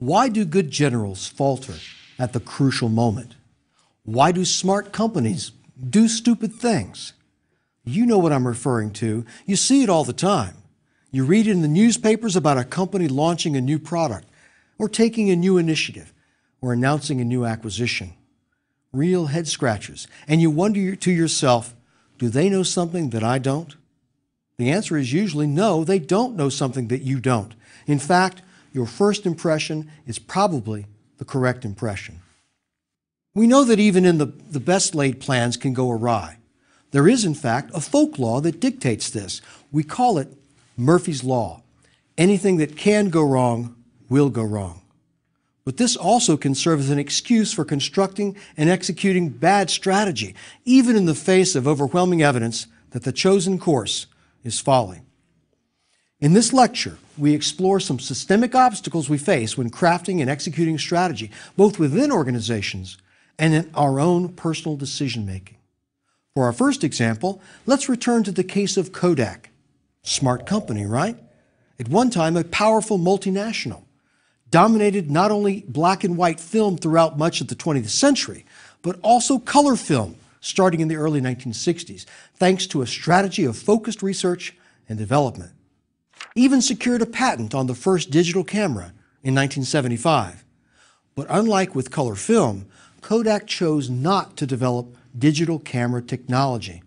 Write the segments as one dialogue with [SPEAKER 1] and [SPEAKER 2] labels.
[SPEAKER 1] Why do good generals falter at the crucial moment? Why do smart companies do stupid things? You know what I'm referring to. You see it all the time. You read in the newspapers about a company launching a new product, or taking a new initiative, or announcing a new acquisition. Real head scratchers. And you wonder to yourself, do they know something that I don't? The answer is usually no, they don't know something that you don't. In fact, your first impression is probably the correct impression. We know that even in the best laid plans can go awry. There is, in fact, a folk law that dictates this. We call it Murphy's Law. Anything that can go wrong will go wrong. But this also can serve as an excuse for constructing and executing bad strategy, even in the face of overwhelming evidence that the chosen course is folly. In this lecture, we explore some systemic obstacles we face when crafting and executing strategy, both within organizations and in our own personal decision-making. For our first example, let's return to the case of Kodak. Smart company, right? At one time, a powerful multinational. Dominated not only black and white film throughout much of the 20th century, but also color film starting in the early 1960s, thanks to a strategy of focused research and development. Even secured a patent on the first digital camera in 1975. But unlike with color film, Kodak chose not to develop digital camera technology.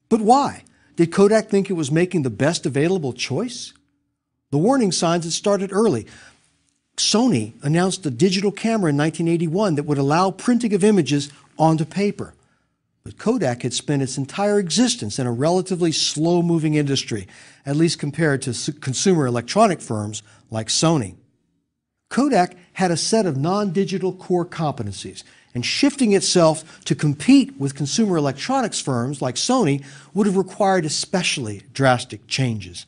[SPEAKER 1] But why? Did Kodak think it was making the best available choice? The warning signs had started early. Sony announced a digital camera in 1981 that would allow printing of images onto paper. But Kodak had spent its entire existence in a relatively slow-moving industry, at least compared to consumer electronic firms like Sony. Kodak had a set of non-digital core competencies, and shifting itself to compete with consumer electronics firms like Sony would have required especially drastic changes.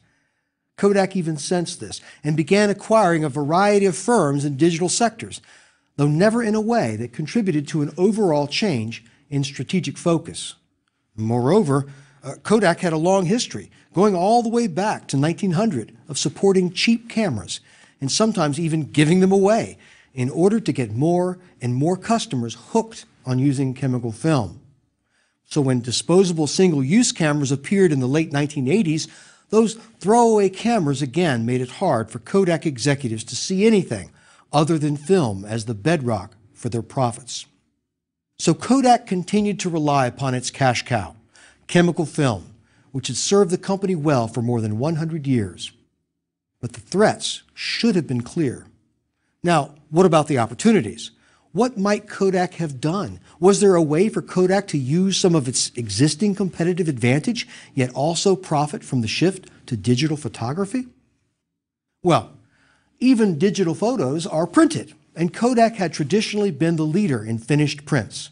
[SPEAKER 1] Kodak even sensed this and began acquiring a variety of firms in digital sectors, though never in a way that contributed to an overall change in strategic focus. Moreover, Kodak had a long history, going all the way back to 1900, of supporting cheap cameras and sometimes even giving them away in order to get more and more customers hooked on using chemical film. So when disposable single-use cameras appeared in the late 1980s, those throwaway cameras again made it hard for Kodak executives to see anything other than film as the bedrock for their profits. So Kodak continued to rely upon its cash cow, chemical film, which had served the company well for more than 100 years. But the threats should have been clear. Now, what about the opportunities? What might Kodak have done? Was there a way for Kodak to use some of its existing competitive advantage, yet also profit from the shift to digital photography? Well, even digital photos are printed, and Kodak had traditionally been the leader in finished prints.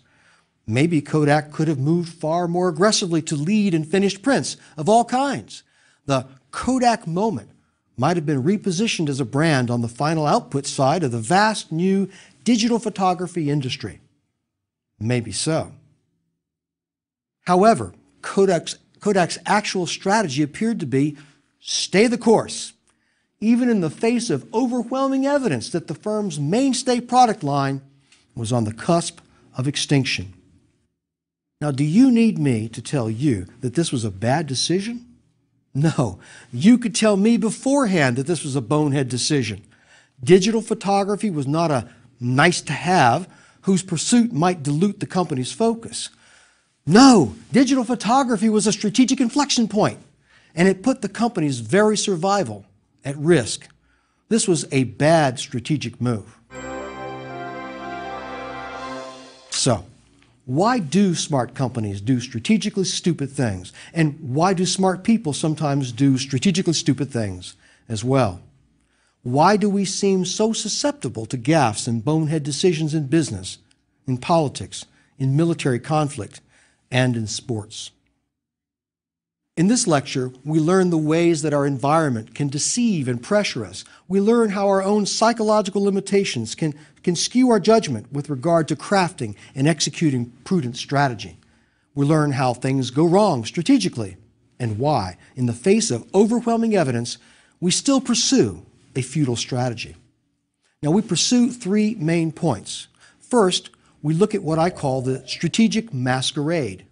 [SPEAKER 1] Maybe Kodak could have moved far more aggressively to lead in finished prints of all kinds. The Kodak moment might have been repositioned as a brand on the final output side of the vast new digital photography industry. Maybe so. However, Kodak's actual strategy appeared to be stay the course, even in the face of overwhelming evidence that the firm's mainstay product line was on the cusp of extinction. Now, do you need me to tell you that this was a bad decision? No, you could tell me beforehand that this was a bonehead decision. Digital photography was not a nice-to-have whose pursuit might dilute the company's focus. No, digital photography was a strategic inflection point, and it put the company's very survival at risk. This was a bad strategic move. So, why do smart companies do strategically stupid things? And why do smart people sometimes do strategically stupid things as well? Why do we seem so susceptible to gaffes and bonehead decisions in business, in politics, in military conflict, and in sports? In this lecture, we learn the ways that our environment can deceive and pressure us. We learn how our own psychological limitations can skew our judgment with regard to crafting and executing prudent strategy. We learn how things go wrong strategically and why, in the face of overwhelming evidence, we still pursue a futile strategy. Now, we pursue three main points. First, we look at what I call the strategic masquerade.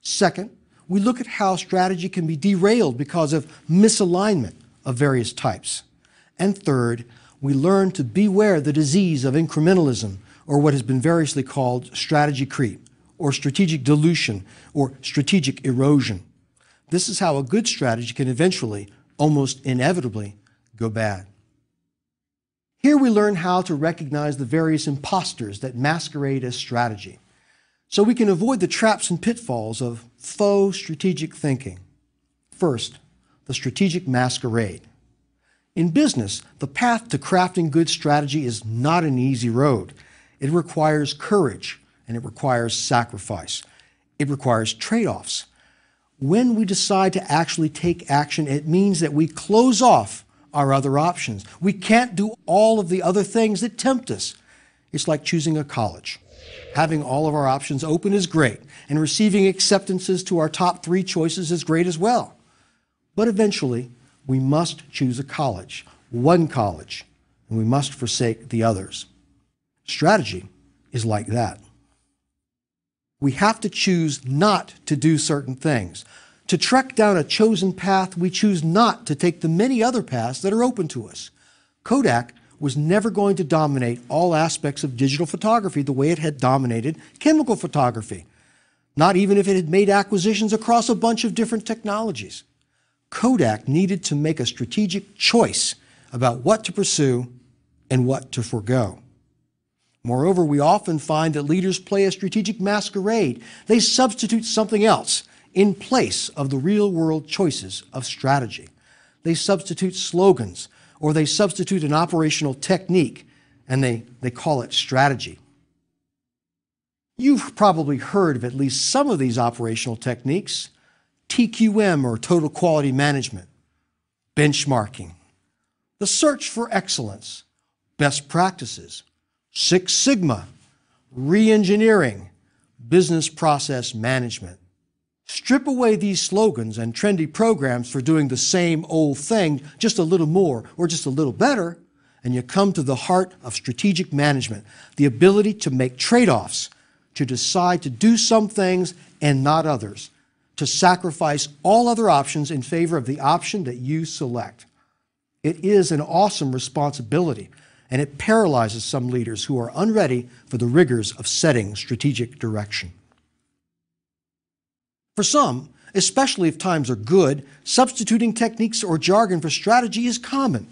[SPEAKER 1] Second, we look at how strategy can be derailed because of misalignment of various types. And third, we learn to beware the disease of incrementalism, or what has been variously called strategy creep, or strategic dilution, or strategic erosion. This is how a good strategy can eventually, almost inevitably, go bad. Here we learn how to recognize the various imposters that masquerade as strategy, so we can avoid the traps and pitfalls of faux strategic thinking. First, the strategic masquerade. In business, the path to crafting good strategy is not an easy road. It requires courage, and it requires sacrifice. It requires trade-offs. When we decide to actually take action, it means that we close off our other options. We can't do all of the other things that tempt us. It's like choosing a college. Having all of our options open is great, and receiving acceptances to our top 3 choices is great as well. But eventually, we must choose a college, one college, and we must forsake the others. Strategy is like that. We have to choose not to do certain things. To trek down a chosen path, we choose not to take the many other paths that are open to us. Kodak was never going to dominate all aspects of digital photography the way it had dominated chemical photography, not even if it had made acquisitions across a bunch of different technologies. Kodak needed to make a strategic choice about what to pursue and what to forego. Moreover, we often find that leaders play a strategic masquerade. They substitute something else in place of the real-world choices of strategy. They substitute slogans, or they substitute an operational technique, and they call it strategy. You've probably heard of at least some of these operational techniques: TQM, or Total Quality Management, benchmarking, the search for excellence, best practices, Six Sigma, re-engineering, business process management. Strip away these slogans and trendy programs for doing the same old thing, just a little more or just a little better, and you come to the heart of strategic management, the ability to make trade-offs, to decide to do some things and not others, to sacrifice all other options in favor of the option that you select. It is an awesome responsibility, and it paralyzes some leaders who are unready for the rigors of setting strategic direction. For some, especially if times are good, substituting techniques or jargon for strategy is common.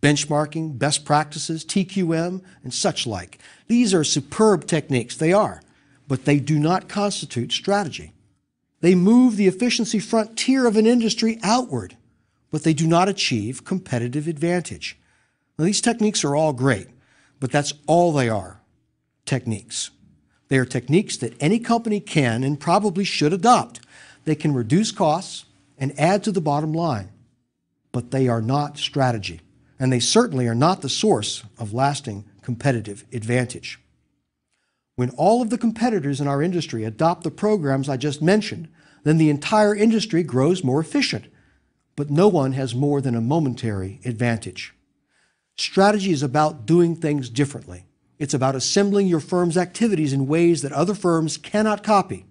[SPEAKER 1] Benchmarking, best practices, TQM, and such like. These are superb techniques, they are, but they do not constitute strategy. They move the efficiency frontier of an industry outward, but they do not achieve competitive advantage. Now, these techniques are all great, but that's all they are, techniques. They are techniques that any company can and probably should adopt. They can reduce costs and add to the bottom line, but they are not strategy, and they certainly are not the source of lasting competitive advantage. When all of the competitors in our industry adopt the programs I just mentioned, then the entire industry grows more efficient, but no one has more than a momentary advantage. Strategy is about doing things differently. It's about assembling your firm's activities in ways that other firms cannot copy.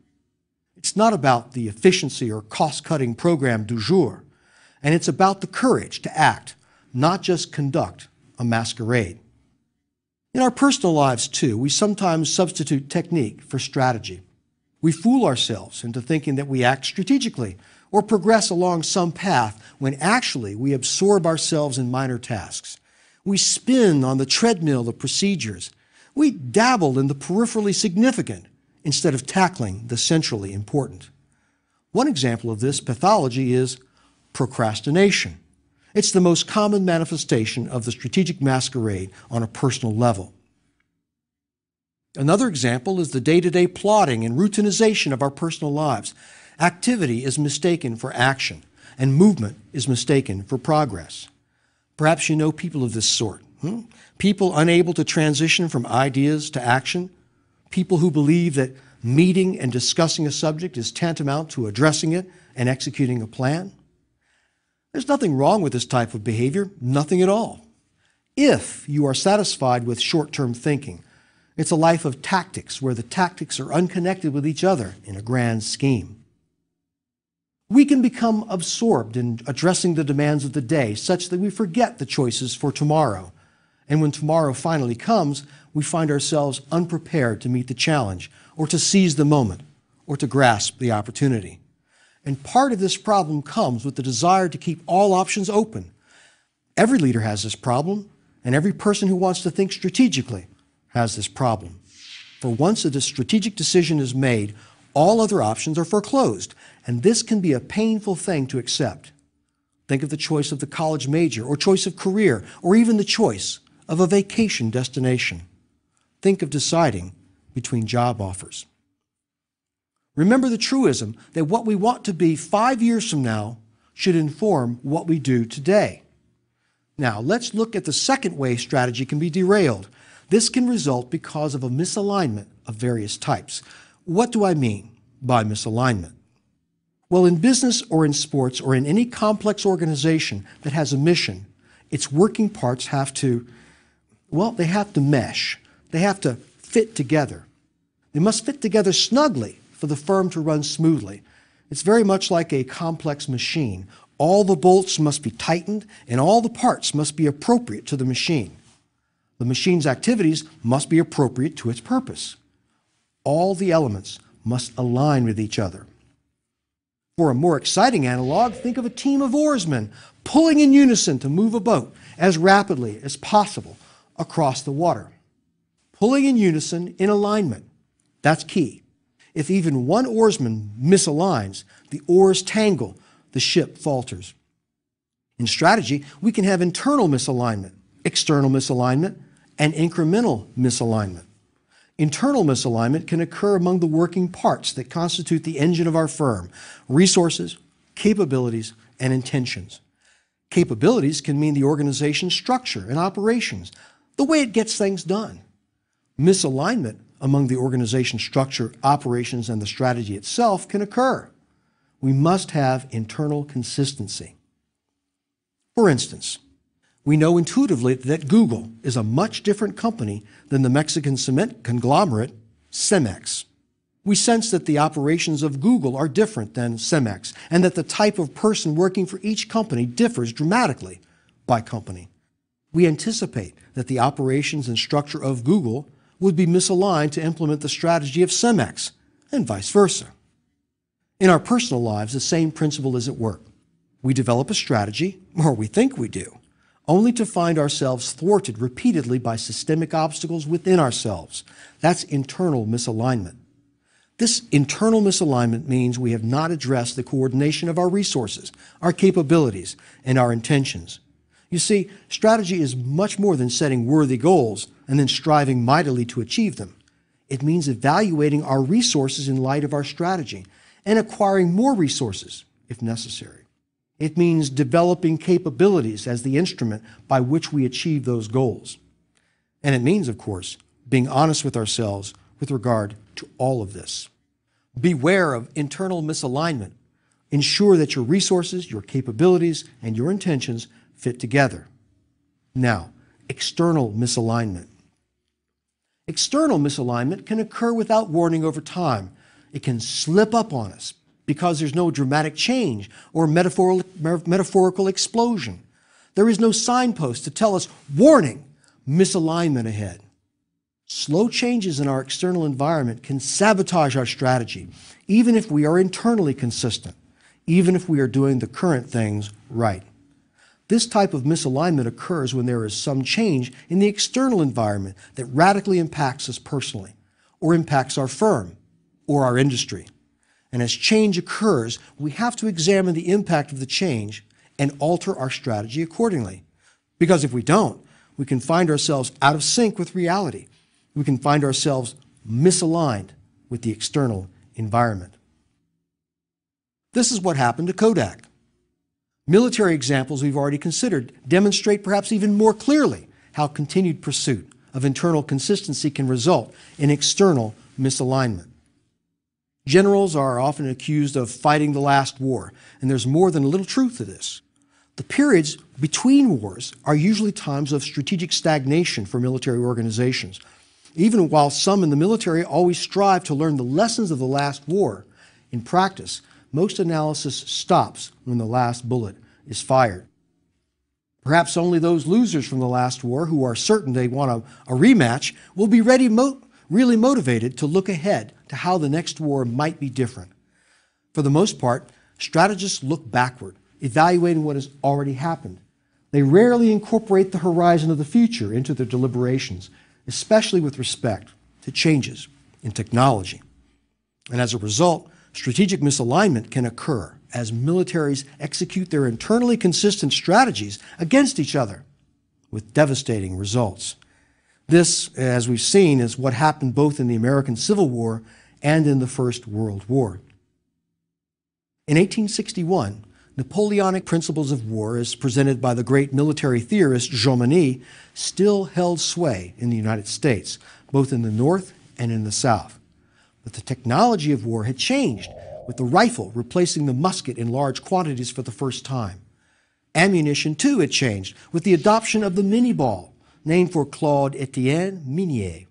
[SPEAKER 1] It's not about the efficiency or cost-cutting program du jour, and it's about the courage to act, not just conduct a masquerade. In our personal lives, too, we sometimes substitute technique for strategy. We fool ourselves into thinking that we act strategically or progress along some path when actually we absorb ourselves in minor tasks. We spin on the treadmill of procedures. We dabble in the peripherally significant instead of tackling the centrally important. One example of this pathology is procrastination. It's the most common manifestation of the strategic masquerade on a personal level. Another example is the day-to-day plodding and routinization of our personal lives. Activity is mistaken for action, and movement is mistaken for progress. Perhaps you know people of this sort. People unable to transition from ideas to action. People who believe that meeting and discussing a subject is tantamount to addressing it and executing a plan. There's nothing wrong with this type of behavior, nothing at all. If you are satisfied with short-term thinking, it's a life of tactics where the tactics are unconnected with each other in a grand scheme. We can become absorbed in addressing the demands of the day such that we forget the choices for tomorrow. And when tomorrow finally comes, we find ourselves unprepared to meet the challenge or to seize the moment or to grasp the opportunity. And part of this problem comes with the desire to keep all options open. Every leader has this problem, and every person who wants to think strategically has this problem. For once a strategic decision is made, all other options are foreclosed, and this can be a painful thing to accept. Think of the choice of the college major, or choice of career, or even the choice of a vacation destination. Think of deciding between job offers. Remember the truism that what we want to be 5 years from now should inform what we do today. Now, let's look at the second way strategy can be derailed. This can result because of a misalignment of various types. What do I mean by misalignment? Well, in business or in sports or in any complex organization that has a mission, its working parts have to mesh. They have to fit together. They must fit together snugly for the firm to run smoothly. It's very much like a complex machine. All the bolts must be tightened and all the parts must be appropriate to the machine. The machine's activities must be appropriate to its purpose. All the elements must align with each other. For a more exciting analog, think of a team of oarsmen pulling in unison to move a boat as rapidly as possible across the water. Pulling in unison in alignment, that's key. If even one oarsman misaligns, the oars tangle, the ship falters. In strategy, we can have internal misalignment, external misalignment, and incremental misalignment. Internal misalignment can occur among the working parts that constitute the engine of our firm: resources, capabilities, and intentions. Capabilities can mean the organization's structure and operations, the way it gets things done. Misalignment among the organization's structure, operations, and the strategy itself can occur. We must have internal consistency. For instance, we know intuitively that Google is a much different company than the Mexican cement conglomerate Cemex. We sense that the operations of Google are different than Cemex, and that the type of person working for each company differs dramatically by company. We anticipate that the operations and structure of Google would be misaligned to implement the strategy of Cemex, and vice versa. In our personal lives, the same principle is at work. We develop a strategy, or we think we do, only to find ourselves thwarted repeatedly by systemic obstacles within ourselves. That's internal misalignment. This internal misalignment means we have not addressed the coordination of our resources, our capabilities, and our intentions. You see, strategy is much more than setting worthy goals and then striving mightily to achieve them. It means evaluating our resources in light of our strategy and acquiring more resources if necessary. It means developing capabilities as the instrument by which we achieve those goals. And it means, of course, being honest with ourselves with regard to all of this. Beware of internal misalignment. Ensure that your resources, your capabilities, and your intentions fit together. Now, external misalignment. External misalignment can occur without warning over time. It can slip up on us because there's no dramatic change or metaphorical explosion. There is no signpost to tell us, warning, misalignment ahead. Slow changes in our external environment can sabotage our strategy, even if we are internally consistent, even if we are doing the current things right. This type of misalignment occurs when there is some change in the external environment that radically impacts us personally, or impacts our firm, or our industry. And as change occurs, we have to examine the impact of the change and alter our strategy accordingly. Because if we don't, we can find ourselves out of sync with reality. We can find ourselves misaligned with the external environment. This is what happened to Kodak. Military examples we've already considered demonstrate perhaps even more clearly how continued pursuit of internal consistency can result in external misalignment. Generals are often accused of fighting the last war, and there's more than a little truth to this. The periods between wars are usually times of strategic stagnation for military organizations. Even while some in the military always strive to learn the lessons of the last war, in practice, most analysis stops when the last bullet is fired. Perhaps only those losers from the last war who are certain they want a rematch will be really motivated to look ahead to how the next war might be different. For the most part, strategists look backward, evaluating what has already happened. They rarely incorporate the horizon of the future into their deliberations, especially with respect to changes in technology. And as a result, strategic misalignment can occur as militaries execute their internally consistent strategies against each other with devastating results. This, as we've seen, is what happened both in the American Civil War and in the First World War. In 1861, Napoleonic principles of war, as presented by the great military theorist Jomini, still held sway in the United States, both in the North and in the South. But the technology of war had changed, with the rifle replacing the musket in large quantities for the first time. Ammunition, too, had changed, with the adoption of the mini-ball, named for Claude Etienne Minié.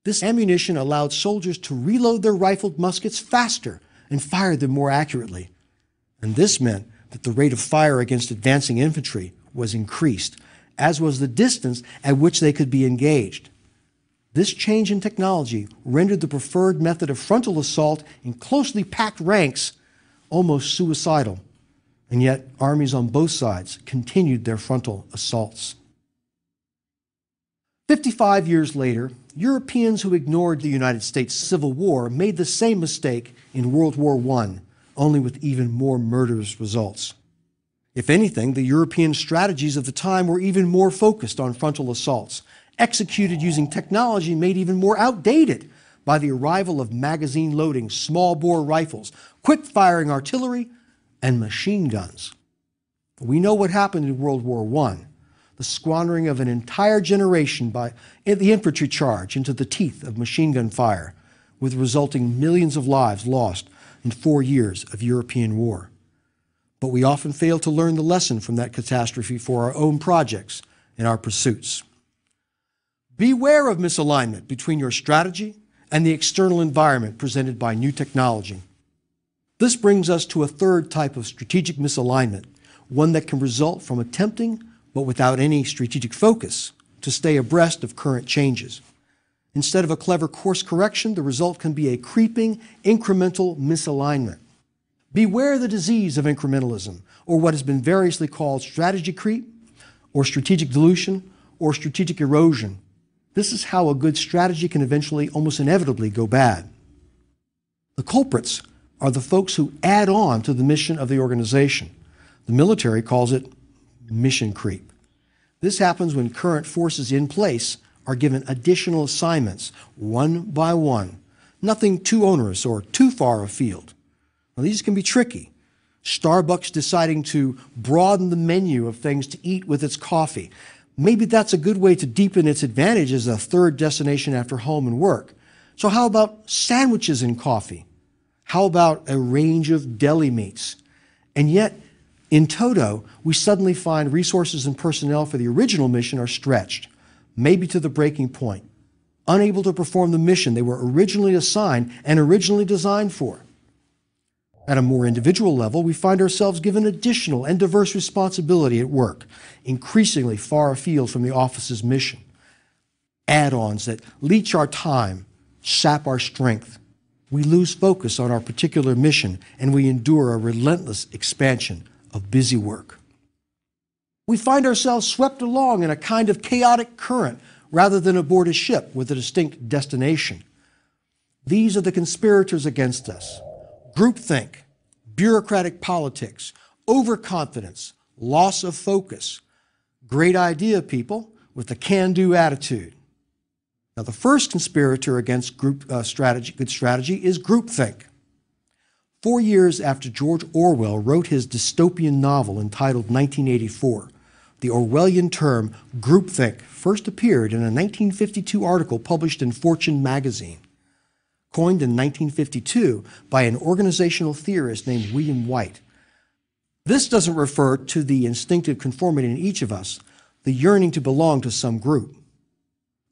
[SPEAKER 1] This ammunition allowed soldiers to reload their rifled muskets faster and fire them more accurately. And this meant that the rate of fire against advancing infantry was increased, as was the distance at which they could be engaged. This change in technology rendered the preferred method of frontal assault in closely packed ranks almost suicidal, and yet armies on both sides continued their frontal assaults. 55 years later, Europeans who ignored the United States Civil War made the same mistake in World War I, only with even more murderous results. If anything, the European strategies of the time were even more focused on frontal assaults, executed using technology made even more outdated by the arrival of magazine-loading small-bore rifles, quick-firing artillery, and machine guns. We know what happened in World War I, the squandering of an entire generation by the infantry charge into the teeth of machine gun fire, with resulting millions of lives lost in 4 years of European war. But we often fail to learn the lesson from that catastrophe for our own projects and our pursuits. Beware of misalignment between your strategy and the external environment presented by new technology. This brings us to a third type of strategic misalignment, one that can result from attempting, but without any strategic focus, to stay abreast of current changes. Instead of a clever course correction, the result can be a creeping, incremental misalignment. Beware the disease of incrementalism, or what has been variously called strategy creep, or strategic dilution, or strategic erosion. This is how a good strategy can eventually, almost inevitably, go bad. The culprits are the folks who add on to the mission of the organization. The military calls it mission creep. This happens when current forces in place are given additional assignments, one by one, nothing too onerous or too far afield. Now, these can be tricky. Starbucks deciding to broaden the menu of things to eat with its coffee. Maybe that's a good way to deepen its advantage as a third destination after home and work. So how about sandwiches and coffee? How about a range of deli meats? And yet, in toto, we suddenly find resources and personnel for the original mission are stretched, maybe to the breaking point, unable to perform the mission they were originally assigned and originally designed for. At a more individual level, we find ourselves given additional and diverse responsibility at work, increasingly far afield from the office's mission. Add-ons that leech our time, sap our strength. We lose focus on our particular mission, and we endure a relentless expansion of busy work. We find ourselves swept along in a kind of chaotic current rather than aboard a ship with a distinct destination. These are the conspirators against us. Groupthink, bureaucratic politics, overconfidence, loss of focus. Great idea, people, with a can-do attitude. Now, the first conspirator against good strategy is groupthink. 4 years after George Orwell wrote his dystopian novel entitled 1984, the Orwellian term groupthink first appeared in a 1952 article published in Fortune magazine. Coined in 1952 by an organizational theorist named William White. This doesn't refer to the instinctive conformity in each of us, the yearning to belong to some group.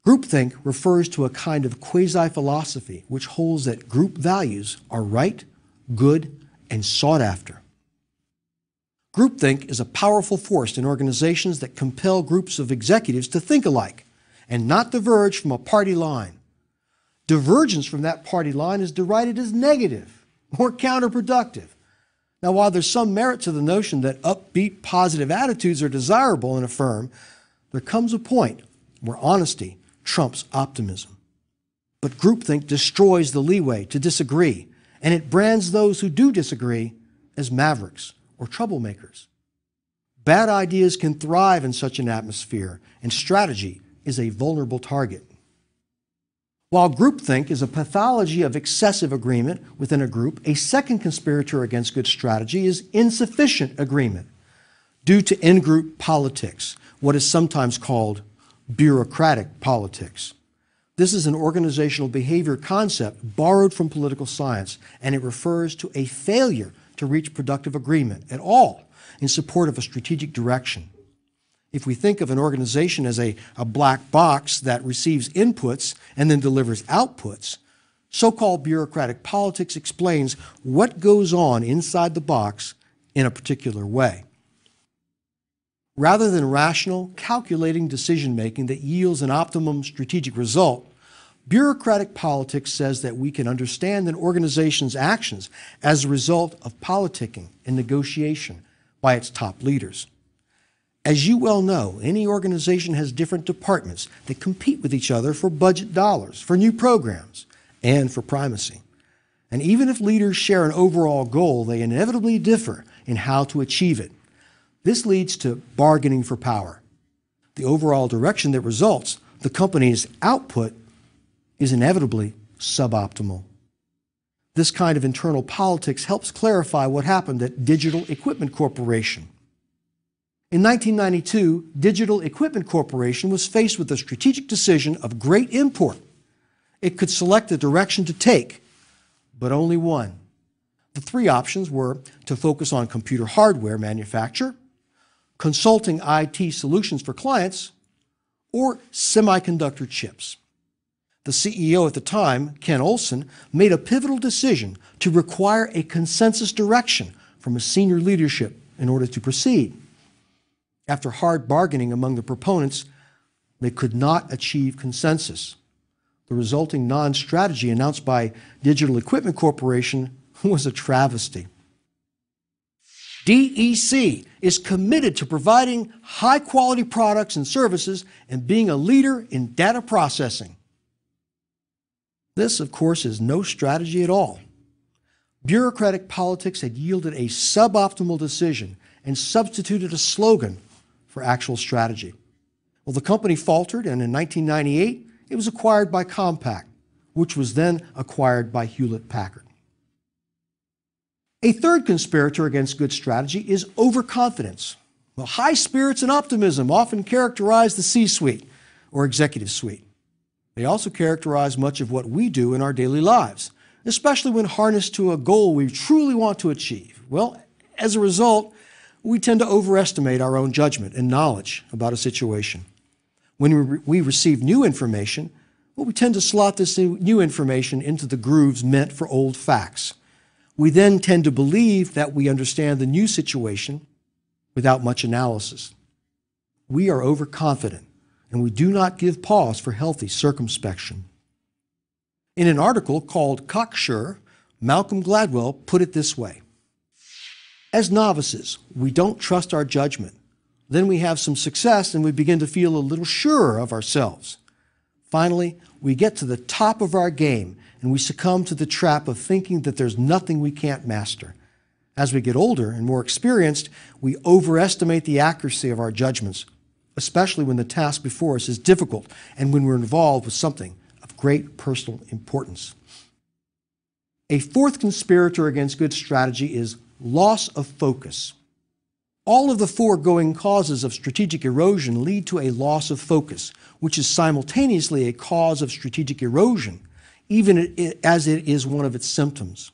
[SPEAKER 1] Groupthink refers to a kind of quasi-philosophy which holds that group values are right, good, and sought after. Groupthink is a powerful force in organizations that compel groups of executives to think alike and not diverge from a party line. Divergence from that party line is derided as negative or counterproductive. Now, while there's some merit to the notion that upbeat, positive attitudes are desirable in a firm, there comes a point where honesty trumps optimism. But groupthink destroys the leeway to disagree, and it brands those who do disagree as mavericks or troublemakers. Bad ideas can thrive in such an atmosphere, and strategy is a vulnerable target. While groupthink is a pathology of excessive agreement within a group, a second conspirator against good strategy is insufficient agreement due to in-group politics, what is sometimes called bureaucratic politics. This is an organizational behavior concept borrowed from political science, and it refers to a failure to reach productive agreement at all in support of a strategic direction. If we think of an organization as a black box that receives inputs and then delivers outputs, so-called bureaucratic politics explains what goes on inside the box in a particular way. Rather than rational, calculating decision-making that yields an optimum strategic result, bureaucratic politics says that we can understand an organization's actions as a result of politicking and negotiation by its top leaders. As you well know, any organization has different departments that compete with each other for budget dollars, for new programs, and for primacy. And even if leaders share an overall goal, they inevitably differ in how to achieve it. This leads to bargaining for power. The overall direction that results, the company's output, is inevitably suboptimal. This kind of internal politics helps clarify what happened at Digital Equipment Corporation. In 1992, Digital Equipment Corporation was faced with a strategic decision of great import. It could select the direction to take, but only one. The three options were to focus on computer hardware manufacture, consulting IT solutions for clients, or semiconductor chips. The CEO at the time, Ken Olsen, made a pivotal decision to require a consensus direction from a senior leadership in order to proceed. After hard bargaining among the proponents, they could not achieve consensus. The resulting non-strategy announced by Digital Equipment Corporation was a travesty. DEC is committed to providing high-quality products and services and being a leader in data processing. This, of course, is no strategy at all. Bureaucratic politics had yielded a suboptimal decision and substituted a slogan for actual strategy. Well, the company faltered, and in 1998, it was acquired by Compaq, which was then acquired by Hewlett-Packard. A third conspirator against good strategy is overconfidence. Well, high spirits and optimism often characterize the C-suite or executive suite. They also characterize much of what we do in our daily lives, especially when harnessed to a goal we truly want to achieve. Well, as a result, we tend to overestimate our own judgment and knowledge about a situation. When we receive new information, well, we tend to slot this new information into the grooves meant for old facts. We then tend to believe that we understand the new situation without much analysis. We are overconfident, and we do not give pause for healthy circumspection. In an article called Cocksure, Malcolm Gladwell put it this way: as novices, we don't trust our judgment. Then we have some success and we begin to feel a little surer of ourselves. Finally, we get to the top of our game and we succumb to the trap of thinking that there's nothing we can't master. As we get older and more experienced, we overestimate the accuracy of our judgments, especially when the task before us is difficult and when we're involved with something of great personal importance. A fourth conspirator against good strategy is loss of focus. All of the foregoing causes of strategic erosion lead to a loss of focus, which is simultaneously a cause of strategic erosion, even as it is one of its symptoms.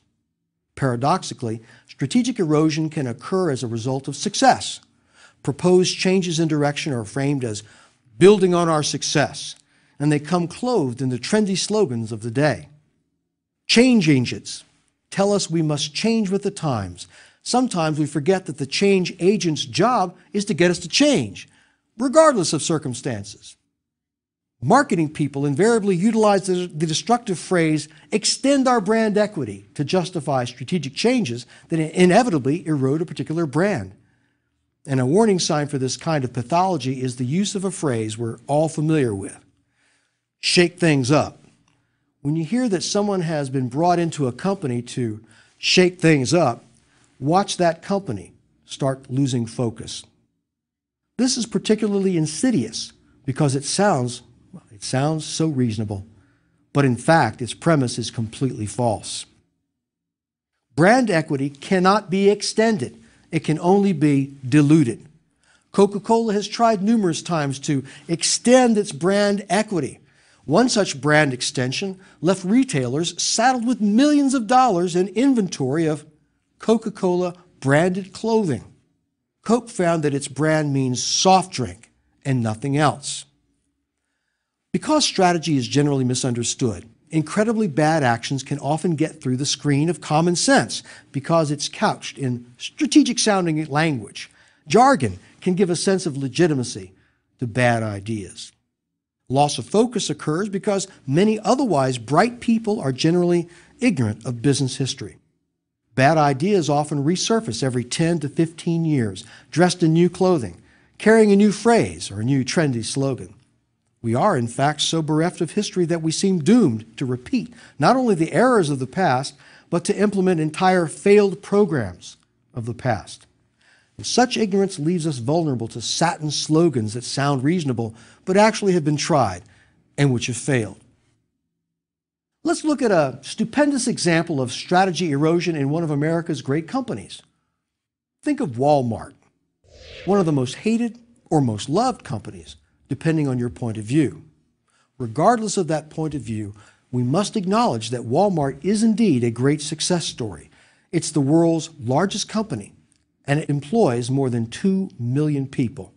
[SPEAKER 1] Paradoxically, strategic erosion can occur as a result of success. Proposed changes in direction are framed as building on our success, and they come clothed in the trendy slogans of the day. Change agents tell us we must change with the times. Sometimes we forget that the change agent's job is to get us to change, regardless of circumstances. Marketing people invariably utilize the destructive phrase, extend our brand equity, to justify strategic changes that inevitably erode a particular brand. And a warning sign for this kind of pathology is the use of a phrase we're all familiar with, shake things up. When you hear that someone has been brought into a company to shake things up, watch that company start losing focus. This is particularly insidious because it sounds so reasonable, but in fact, its premise is completely false. Brand equity cannot be extended. It can only be diluted. Coca-Cola has tried numerous times to extend its brand equity. One such brand extension left retailers saddled with millions of dollars in inventory of Coca-Cola branded clothing. Coke found that its brand means soft drink and nothing else. Because strategy is generally misunderstood, incredibly bad actions can often get through the screen of common sense because it's couched in strategic-sounding language. Jargon can give a sense of legitimacy to bad ideas. Loss of focus occurs because many otherwise bright people are generally ignorant of business history. Bad ideas often resurface every 10 to 15 years, dressed in new clothing, carrying a new phrase or a new trendy slogan. We are, in fact, so bereft of history that we seem doomed to repeat not only the errors of the past, but to implement entire failed programs of the past. And such ignorance leaves us vulnerable to satin slogans that sound reasonable, but actually have been tried and which have failed. Let's look at a stupendous example of strategy erosion in one of America's great companies. Think of Walmart, one of the most hated or most loved companies, depending on your point of view. Regardless of that point of view, we must acknowledge that Walmart is indeed a great success story. It's the world's largest company, and it employs more than 2 million people.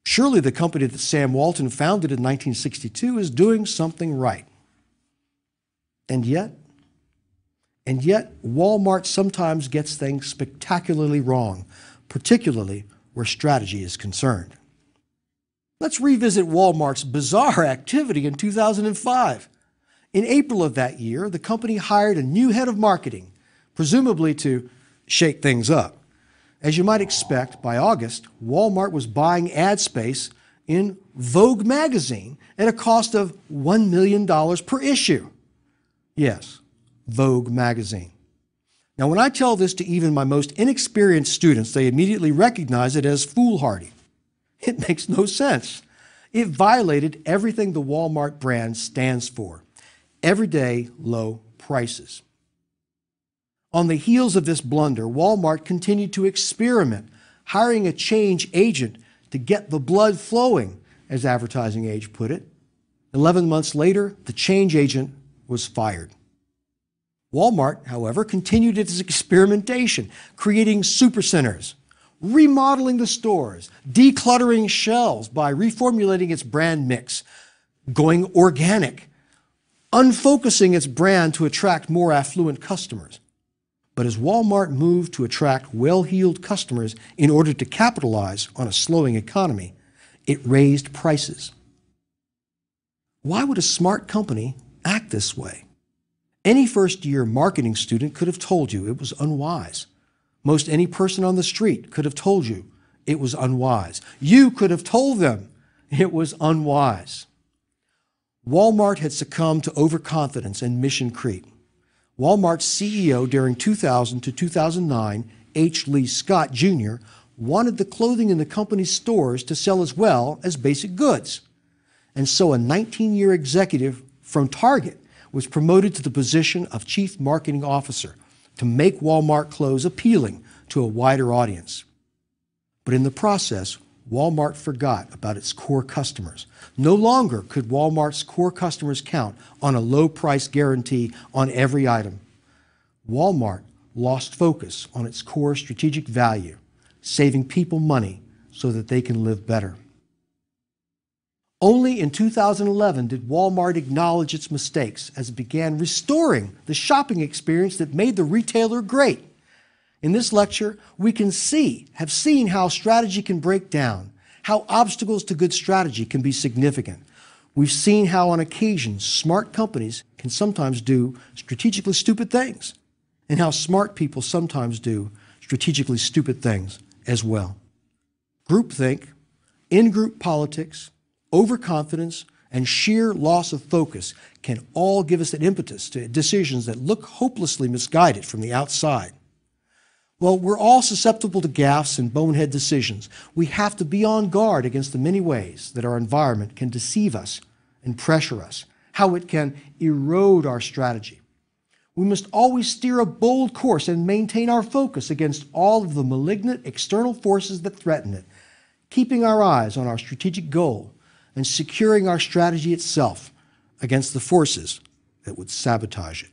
[SPEAKER 1] Surely the company that Sam Walton founded in 1962 is doing something right. And yet, Walmart sometimes gets things spectacularly wrong, particularly where strategy is concerned. Let's revisit Walmart's bizarre activity in 2005. In April of that year, the company hired a new head of marketing, presumably to shake things up. As you might expect, by August, Walmart was buying ad space in Vogue magazine at a cost of $1 million per issue. Yes, Vogue magazine. Now, when I tell this to even my most inexperienced students, they immediately recognize it as foolhardy. It makes no sense. It violated everything the Walmart brand stands for: everyday low prices. On the heels of this blunder, Walmart continued to experiment, hiring a change agent to get the blood flowing, as Advertising Age put it. 11 months later, the change agent was fired. Walmart, however, continued its experimentation, creating supercenters, remodeling the stores, decluttering shelves by reformulating its brand mix, going organic, unfocusing its brand to attract more affluent customers. But as Walmart moved to attract well-heeled customers in order to capitalize on a slowing economy, it raised prices. Why would a smart company act this way? Any first-year marketing student could have told you it was unwise. Most any person on the street could have told you it was unwise. You could have told them it was unwise. Walmart had succumbed to overconfidence and mission creep. Walmart's CEO during 2000 to 2009, H. Lee Scott Jr., wanted the clothing in the company's stores to sell as well as basic goods. And so a 19-year executive from Target was promoted to the position of Chief Marketing Officer to make Walmart clothes appealing to a wider audience. But in the process, Walmart forgot about its core customers. No longer could Walmart's core customers count on a low price guarantee on every item. Walmart lost focus on its core strategic value, saving people money so that they can live better. Only in 2011 did Walmart acknowledge its mistakes as it began restoring the shopping experience that made the retailer great. In this lecture, we have seen how strategy can break down, how obstacles to good strategy can be significant. We've seen how on occasion smart companies can sometimes do strategically stupid things, and how smart people sometimes do strategically stupid things as well. Groupthink, in-group politics, overconfidence, and sheer loss of focus can all give us an impetus to decisions that look hopelessly misguided from the outside. Well, we're all susceptible to gaffes and bonehead decisions. We have to be on guard against the many ways that our environment can deceive us and pressure us, how it can erode our strategy. We must always steer a bold course and maintain our focus against all of the malignant external forces that threaten it, keeping our eyes on our strategic goal and securing our strategy itself against the forces that would sabotage it.